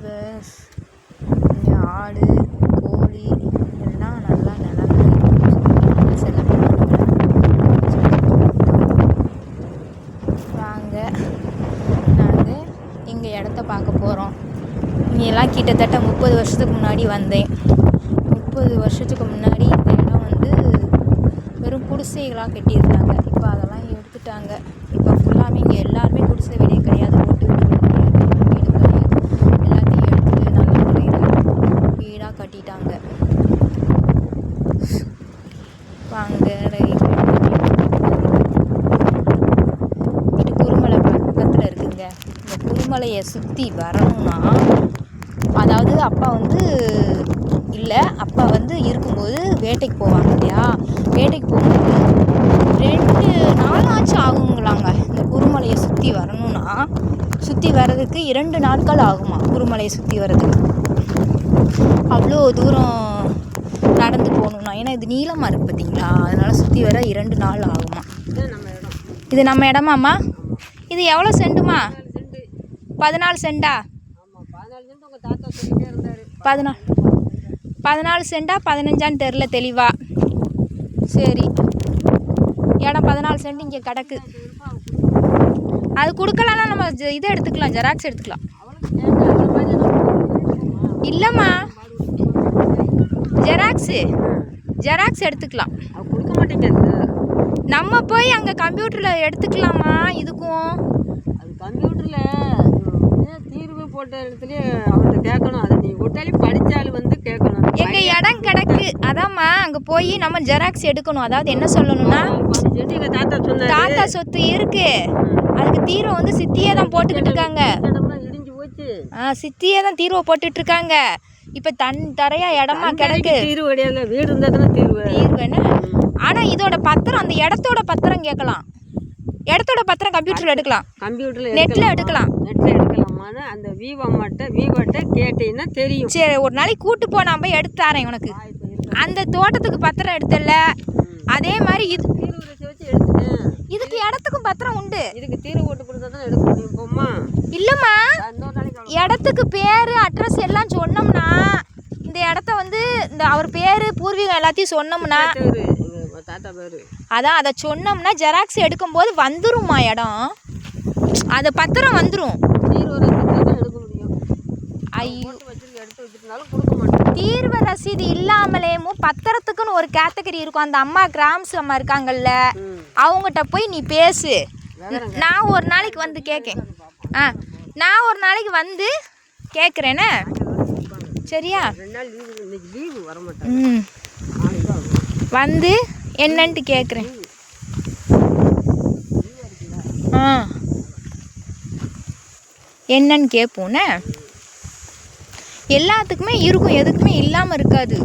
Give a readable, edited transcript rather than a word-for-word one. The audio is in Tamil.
வியூவர்ஸ், இங்கே ஆடு கோழி எல்லாம் நல்லா நிழல்ல வாங்க. நாங்கள் எங்கள் இடத்த பார்க்க போகிறோம். இங்கெல்லாம் கிட்டத்தட்ட 30 வருஷத்துக்கு முன்னாடி வந்தேன். 30 வருஷத்துக்கு முன்னாடி இந்த இடம் வந்து வெறும் குடிசைகளாக கட்டியிருந்தாங்க. இப்போ அதெல்லாம் எடுத்துட்டாங்க. இப்போ ஃபுல்லாமே இங்கே எல்லாருமே குடிசை வீடே கிடையாது, ஓட்டு வீடு கிடையாது, வீடு கிடையாது. எல்லாத்தையும் எடுத்துட்டு நல்ல முறையில் வீடாக கட்டிட்டாங்க. வாங்க, இது குருமலை பக்கத்தில் இருக்குங்க. இந்த குருமலையை சுற்றி வரணும்னா, அதாவது அப்பா வந்து இருக்கும்போது வேட்டைக்கு போவாங்க இல்லையா, வேட்டைக்கு போகும்போது 2 நாளாச்சும் ஆகுங்களாங்க. இந்த குருமலையை சுற்றி வரணும்னா, சுற்றி வர்றதுக்கு 2 நாட்கள் ஆகுமா. குருமலையை சுற்றி வர்றதுக்கு அவ்வளோ தூரம் நடந்து போகணுன்னா, ஏன்னா இது நீளமாக இருக்குது பார்த்தீங்களா, அதனால் சுற்றி வர 2 நாள் ஆகுமா. இது நம்ம இடமாம்மா? இது எவ்வளோ செண்டுமா? 14 செண்டா? 14 செண்டா 15ஆன்னு தெரில தெளிவா. சரி, இடம் 14 சென்ட் இங்கே கிடக்கு. அது கொடுக்கலாம்னா நம்ம இதை எடுத்துக்கலாம், ஜெராக்ஸ் எடுத்துக்கலாம். இல்லைம்மா, ஜெராக்ஸ் எடுத்துக்கலாம். நம்ம போய் அங்கே கம்ப்யூட்டரில் எடுத்துக்கலாமா? இதுக்கும் கம்ப்யூட்டரில் தீர்வு போட்ட இடத்துல அவர்கிட்ட கேட்கணும். அதை நீ ஒட்டாளி படித்தாலும் வந்து கேட்கணும். எங்கள் இடம் கிடக்கு, அதாம்மா அங்கே போய் நம்ம ஜெராக்ஸ் எடுக்கணும். அதாவது என்ன சொல்லணும்னா, தாத்தா சொத்து இருக்கு, அதுக்கு தீர்வை வந்து சித்தியே தான் போட்டுக்கிட்டு இருக்காங்க. சித்தியே தான் தீர்வை போட்டுட்டு இருக்காங்க. இப்போ தரையா இடமா கிடக்கு. தீர்வு கிடையாது, வீடு இருந்தால் தானே தீர்வுன்னு. ஆனால் இதோட பத்திரம், அந்த இடத்தோட பத்திரம் கேட்கலாம். இடத்தோட பத்திரம் கம்ப்யூட்டரில் எடுக்கலாம், நெட்டில் எடுக்கலாம். அந்த வீவாட்ட கேட்டீங்கன்னா தெரியும். சரி, ஒரு நாளைக்கு கூட்டு போ, நான் போய் எடுத்து தரேன் உனக்கு. அந்த தோட்டத்துக்கு பத்திரம் எடுத்தல, அதே மாதிரி இதுக்கு இடத்துக்கும் பத்திரம் உண்டு. இதுக்கு தீர்வு போட்டு கொடுத்தா தான் எடுக்க முடியும். போமா இல்லைம்மா, இடத்துக்கு பேர் அட்ரஸ் எல்லாம் சொன்னோம்னா, இந்த இடத்த வந்து இந்த அவர் பேர் பூர்வீகம் எல்லாத்தையும் சொன்னோம்னா, தாத்தா பேரு அதான் அதை சொன்னோம்னா ஜெராக்ஸ் எடுக்கும்போது வந்துரும்மா இடம், அது பத்திரம் வந்துடும். தீர்வு ரசீது இல்லாமலேயும் பத்திரத்துக்குன்னு ஒரு கேட்டகரி இருக்கும். அந்த அம்மா கிராம்ஸ் அம்மா இருக்காங்கல்ல, அவங்ககிட்ட போய் நீ பேசு. நான் ஒரு நாளைக்கு வந்து கேட்கேன். நான் ஒரு நாளைக்கு வந்து கேட்குறேன்னு, சரியா? வந்து என்னன்ட்டு கேட்குறேன். என்னன்னு கேட்போன்னு. எல்லாத்துக்குமே இருக்கும், எதுக்குமே இல்லாமல் இருக்காது.